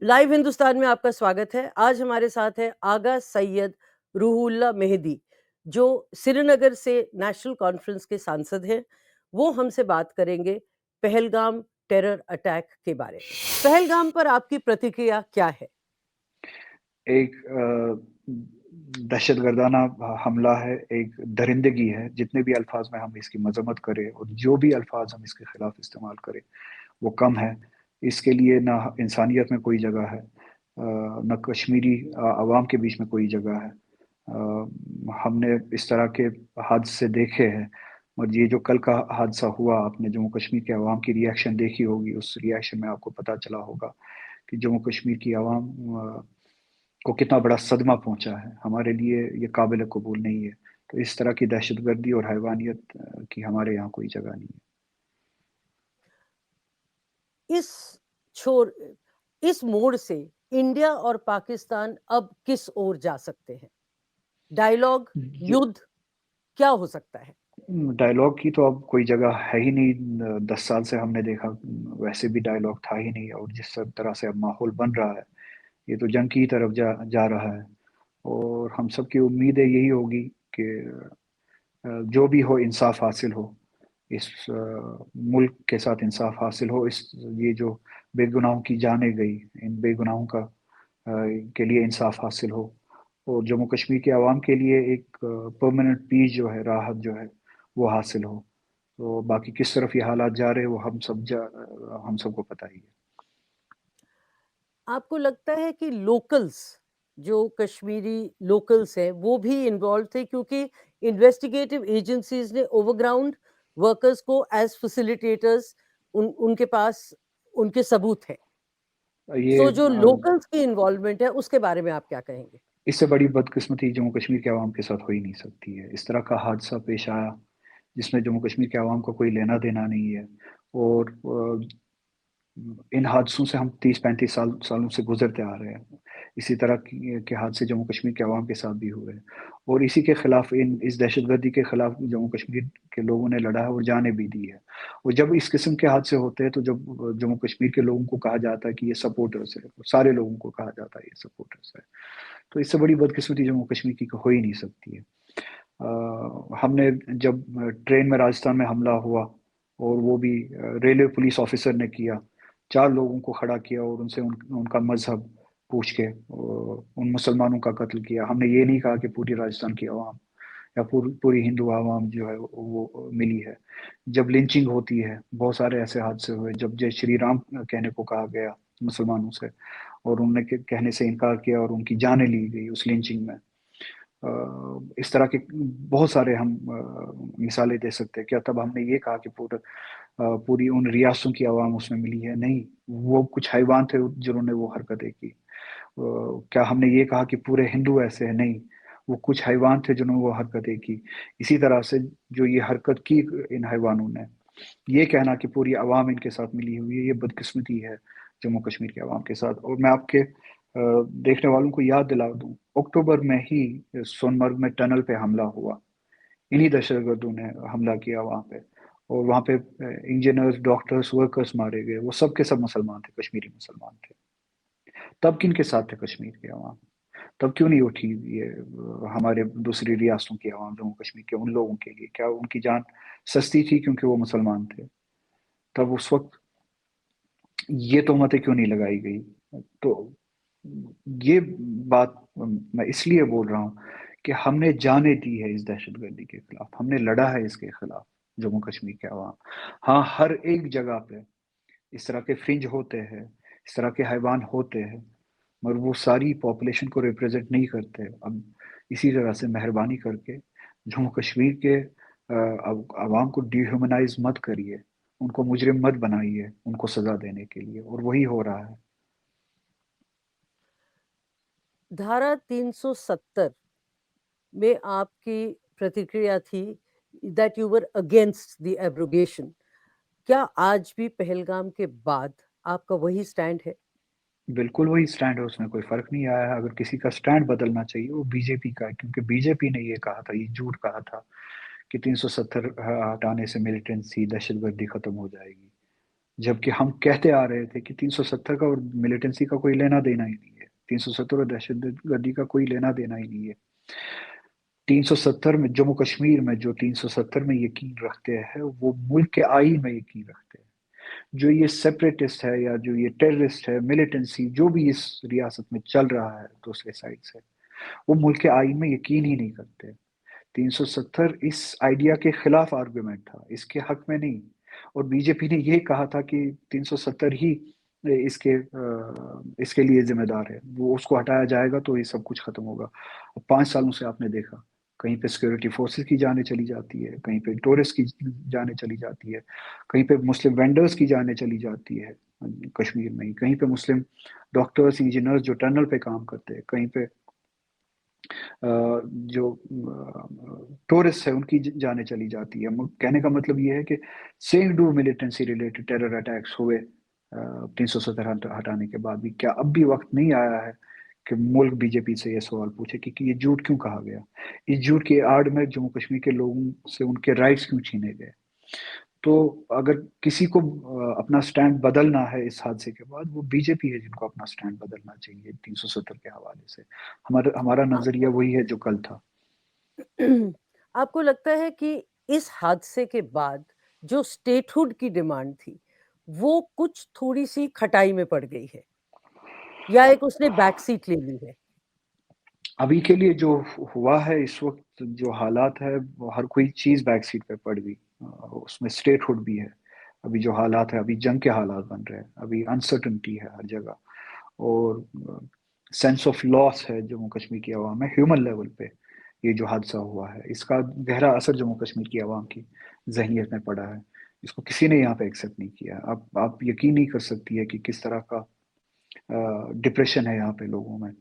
Live Hindustan में आपका स्वागत है। आज हमारे साथ है आगा सैयद रूहुल्लाह मेहदी, जो श्रीनगर से नेशनल कॉन्फ्रेंस के सांसद हैं। वो हमसे बात करेंगे पहलगाम टेरर अटैक के बारे में। पहलगाम पर आपकी प्रतिक्रिया क्या है? एक दहशतगर्दाना हमला है, एक दरिंदगी है। जितने भी अल्फाज में हम इसकी मजम्मत करें और जो भी अल्फाज हम इसके खिलाफ इस्तेमाल करें वो कम है। इसके लिए ना इंसानियत में कोई जगह है, न कश्मीरी अवाम के बीच में कोई जगह है। हमने इस तरह के हादसे देखे हैं, और ये जो कल का हादसा हुआ, आपने जम्मू कश्मीर के अवाम की रिएक्शन देखी होगी। उस रिएक्शन में आपको पता चला होगा कि जम्मू कश्मीर की आवाम को कितना बड़ा सदमा पहुंचा है। हमारे लिए ये काबिल कबूल नहीं है। तो इस तरह की दहशतगर्दी और हैवानियत की हमारे यहाँ कोई जगह नहीं है। इस छोर इस मोड़ से इंडिया और पाकिस्तान अब किस ओर जा सकते हैं? डायलॉग, युद्ध, क्या हो सकता है? डायलॉग की तो अब कोई जगह है ही नहीं। 10 साल से हमने देखा, वैसे भी डायलॉग था ही नहीं। और जिस तरह से अब माहौल बन रहा है, ये तो जंग की तरफ जा रहा है। और हम सब की उम्मीद है यही होगी कि जो भी हो इंसाफ हासिल हो, इस मुल्क के साथ इंसाफ हासिल हो। इस ये जो बेगुनाहों की जाने गई, इन बेगुनाहों के लिए इंसाफ हासिल हो, और जम्मू कश्मीर के आवाम के लिए एक परमानेंट पीस जो है, राहत जो है, वो हासिल हो। तो बाकी किस तरफ ये हालात जा रहे हैं वो हम सबको पता ही है। आपको लगता है कि लोकल्स, जो कश्मीरी लोकल्स हैं, वो भी इन्वॉल्व थे? क्योंकि इन्वेस्टिगेटिव एजेंसीज ने ओवरग्राउंड वर्कर्स को एज फैसिलिटेटर्स उनके पास उनके सबूत हैं। ये सो जो लोकल्स की इन्वॉल्वमेंट है उसके बारे में आप क्या कहेंगे? इससे बड़ी बदकिस्मती जम्मू कश्मीर के आवाम के साथ हो ही नहीं सकती है। इस तरह का हादसा पेश आया जिसमें जम्मू कश्मीर के आवाम को कोई लेना देना नहीं है। और इन हादसों से हम 30-35 सालों से गुजरते आ रहे हैं। इसी तरह के हादसे जम्मू कश्मीर के अवाम के साथ भी हुए हैं। और इसी के खिलाफ, इस दहशतगर्दी के खिलाफ जम्मू कश्मीर के लोगों ने लड़ा है और जानें भी दी है। और जब इस किस्म के हादसे होते हैं तो जब जम्मू कश्मीर के लोगों को कहा जाता है कि ये सपोर्टर्स है, सारे लोगों को कहा जाता है ये सपोर्टर्स है, तो इससे बड़ी बदकिस्मती जम्मू कश्मीर की हो ही नहीं सकती है। हमने जब ट्रेन में राजस्थान में हमला हुआ, और वो भी रेलवे पुलिस ऑफिसर ने किया, 4 लोगों को खड़ा किया और उनसे उनका मजहब पूछ के उन मुसलमानों का कत्ल किया। हमने ये नहीं कहा कि पूरी राजस्थान की आवाम या पूरी हिंदू आवाम जो है वो मिली है। जब लिंचिंग होती है, बहुत सारे ऐसे हादसे हुए जब जय श्री राम कहने को कहा गया मुसलमानों से, और उनने कहने से इनकार किया और उनकी जानें ली गई उस लिंचिंग में। इस तरह के बहुत सारे हम मिसालें दे सकते हैं। क्या तब हमने ये कहा कि पूरी उन रियासतों की आवाम उसमें मिली है? नहीं, वो कुछ हैवान थे जिन्होंने वो हरकतें की। क्या हमने ये कहा कि पूरे हिंदू ऐसे हैं? नहीं, वो कुछ हैवान थे जिन्होंने वो हरकतें की। इसी तरह से जो ये हरकत की इन हैवानों ने, ये कहना कि पूरी आवाम इनके साथ मिली हुई है, ये बदकिस्मती है जम्मू कश्मीर के आवाम के साथ। और मैं आपके देखने वालों को याद दिला दूं, अक्टूबर में ही सोनमर्ग में टनल पे हमला हुआ। इन्हीं दहशतगर्दों ने हमला किया वहां पे, और वहां पे इंजीनियर्स, डॉक्टर्स, वर्कर्स मारे गए। वो सब के सब मुसलमान थे, कश्मीरी मुसलमान थे। तब किन के साथ थे कश्मीर के अवाम? तब क्यों नहीं उठी ये हमारे दूसरी रियासतों की आवाम जम्मू कश्मीर के उन लोगों के लिए? क्या उनकी जान सस्ती थी क्योंकि वो मुसलमान थे? तब उस वक्त ये तोहमतें क्यों नहीं लगाई गई? तो ये बात मैं इसलिए बोल रहा हूँ कि हमने जाने दी है इस दहशतगर्दी के खिलाफ, हमने लड़ा है इसके खिलाफ, जम्मू कश्मीर के अवाम। हाँ, हर एक जगह पे इस तरह के फ्रिंज होते हैं, इस तरह के हैवान होते हैं, मगर वो सारी पॉपुलेशन को रिप्रेजेंट नहीं करते। अब इसी तरह से मेहरबानी करके जम्मू कश्मीर के आवाम को डिह्यूमनाइज मत करिए, उनको मुजरिम मत बनाइए उनको सजा देने के लिए, और वही हो रहा है। धारा 370 में आपकी प्रतिक्रिया थी that you were against the abrogation. क्या आज भी पहलगाम के बाद आपका वही स्टैंड है? बिल्कुल वही स्टैंड है, उसमें कोई फर्क नहीं आया है। अगर किसी का स्टैंड बदलना चाहिए वो बीजेपी का है, क्योंकि बीजेपी ने ये कहा था, ये झूठ कहा था कि 370 हटाने से मिलिटेंसी, दहशतगर्दी खत्म हो जाएगी। جبکہ ہم کہتے آ رہے تھے کہ 370 کا اور ملیٹنسی کا کوئی لینا دینا ہی نہیں ہے، 370 اور دہشت گردی کا کوئی لینا دینا ہی نہیں ہے۔ 370 میں جموں کشمیر میں جو 370 میں یقین رکھتے ہیں وہ ملک کے آئین میں یقین رکھتے ہیں۔ جو یہ سیپریٹسٹ ہے یا جو یہ ٹیررسٹ ہے، ملیٹنسی جو بھی اس ریاست میں چل رہا ہے دوسرے سائڈ سے، وہ ملک کے آئین میں یقین ہی نہیں کرتے۔ 370 اس آئیڈیا کے خلاف آرگومنٹ تھا، اس کے حق میں نہیں۔ اور بی جے پی نے یہ کہا تھا کہ 370 ہی اس کے لیے ذمہ دار ہے، وہ اس کو ہٹایا جائے گا تو یہ سب کچھ ختم ہوگا۔ 5 سالوں سے آپ نے دیکھا کہیں پہ سیکورٹی فورسز کی جانیں چلی جاتی ہے، کہیں پہ ٹورسٹ کی جانیں چلی جاتی ہے، کہیں پہ مسلم وینڈرز کی جانیں چلی جاتی ہے کشمیر میں ہی، کہیں پہ مسلم ڈاکٹرز انجینئرز جو ٹنل پہ کام کرتے ہیں، کہیں پہ جو ٹورسٹ ہے ان کی جانیں چلی جاتی ہے۔ کہنے کا مطلب یہ ہے کہ same do militancy related terror attacks ہوئے 370 ہٹانے کے بعد بھی۔ کیا اب بھی وقت نہیں آیا ہے کہ ملک بی جے پی سے یہ سوال پوچھے کہ یہ جھوٹ کیوں کہا گیا؟ اس جھوٹ کی آڑ میں جموں کشمیر کے لوگوں سے ان کے رائٹس کیوں چھینے گئے؟ تو اگر کسی کو اپنا سٹینڈ بدلنا ہے اس حادثے کے بعد، وہ بی جے پی ہے جن کو اپنا سٹینڈ بدلنا چاہیے 370 کے حوالے سے۔ ہمارا نظریہ وہی ہے جو کل تھا۔ آپ کو لگتا ہے کہ اس حادثے کے بعد جو اسٹیٹ ہوڈ کی ڈیمانڈ تھی وہ کچھ تھوڑی سی کھٹائی میں پڑ گئی ہے یا ایک اس نے بیک سیٹ لے لی ہے؟ ابھی کے لیے جو ہوا ہے اس وقت، جو حالات ہے، وہ ہر کوئی چیز بیک سیٹ پہ پڑ گئی۔ اس میں اسٹیٹ ہوڈ بھی ہے۔ ابھی جو حالات ہے، ابھی جنگ کے حالات بن رہے ہیں، ابھی انسرٹنٹی ہے ہر جگہ، اور سینس آف لاس ہے جموں کشمیر کی عوام میں ہیومن لیول پہ۔ یہ جو حادثہ ہوا ہے اس کا گہرا اثر جموں کشمیر کی عوام کی ذہنیت میں پڑا ہے۔ اس کو کسی نے یہاں پہ ایکسیپٹ نہیں کیا۔ اب آپ یقین نہیں کر سکتی ہے کہ کس طرح کا ڈپریشن ہے یہاں پہ لوگوں میں،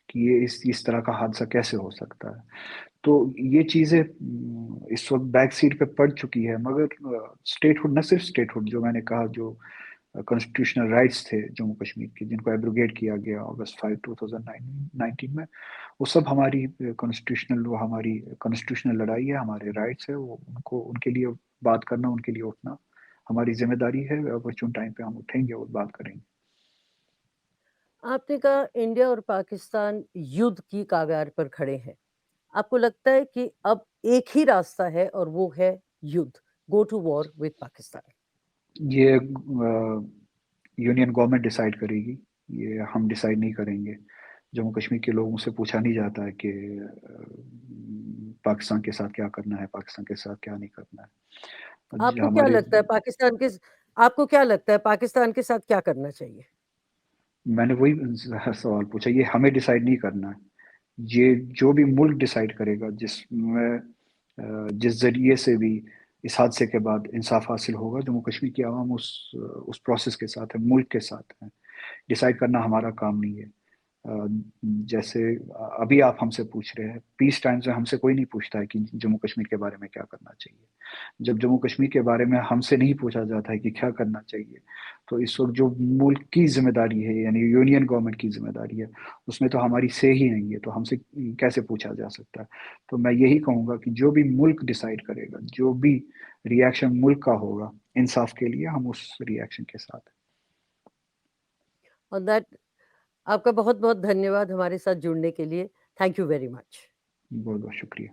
کہ یہ اس طرح کا حادثہ کیسے ہو سکتا ہے۔ تو یہ چیزیں اس وقت بیک سیٹ پہ پڑ چکی ہے، مگر اسٹیٹ ہوڈ، نہ صرف اسٹیٹ ہوڈ، جو میں نے کہا جو کانسٹیٹیوشنل رائٹس تھے جموں کشمیر کے جن کو ایبروگیٹ کیا گیا اگست 5 2019 میں، وہ سب ہماری کانسٹیٹیوشنل لڑائی ہے، ہمارے رائٹس ہے، وہ ان کے لیے بات کرنا، ان کے لیے اٹھنا ہماری ذمہ داری ہے۔ اپورچون ٹائم پہ ہم اٹھیں گے اور بات کریں گے۔ آپ نے کہا انڈیا اور پاکستان یدھ کی کاغار پر کھڑے ہیں، آپ کو لگتا ہے کہ اب ایک ہی راستہ ہے اور وہ ہے یدھ، go to war with Pakistan? یہ یونین گورنمنٹ ڈیسائیڈ کرے گی، یہ ہم ڈیسائیڈ نہیں کریں گے۔ جموں کشمیر کے لوگوں سے پوچھا نہیں جاتا ہے کہ پاکستان کے ساتھ کیا کرنا ہے، پاکستان کے ساتھ کیا نہیں کرنا آپ ہے۔ کو کیا ہمارے لگتا ہے پاکستان کے ساتھ کیا کرنا چاہیے؟ میں نے وہی سوال پوچھا، یہ ہمیں ڈیسائیڈ نہیں کرنا ہے، یہ جو بھی ملک ڈیسائیڈ کرے گا، جس ذریعے سے بھی اس حادثے کے بعد انصاف حاصل ہوگا، جموں کشمیر کی عوام اس پروسیس کے ساتھ ہے، ملک کے ساتھ ہے۔ ڈیسائیڈ کرنا ہمارا کام نہیں ہے۔ جیسے ابھی آپ ہم سے پوچھ رہے ہیں، پیس ٹائمز میں ہم سے کوئی نہیں پوچھتا ہے کہ جموں کشمیر کے بارے میں کیا کرنا چاہیے۔ جب جموں کشمیر کے بارے میں ہم سے نہیں پوچھا جاتا ہے کہ کیا کرنا چاہیے، تو اس وقت جو ملک کی ذمہ داری ہے، یعنی یونین گورنمنٹ کی ذمہ داری ہے، اس میں تو ہماری سے ہی نہیں ہے، تو ہم سے کیسے پوچھا جا سکتا ہے؟ تو میں یہی کہوں گا کہ جو بھی ملک ڈیسائیڈ کرے گا، جو بھی ریئیکشن ملک کا ہوگا انصاف کے لیے، ہم اس ریئیکشن کے ساتھ ہیں۔ اور دیٹ آپ کا بہت بہت دھنیہ واد ہمارے ساتھ جڑنے کے لیے، تھینک یو ویری مچ۔ بہت بہت شکریہ۔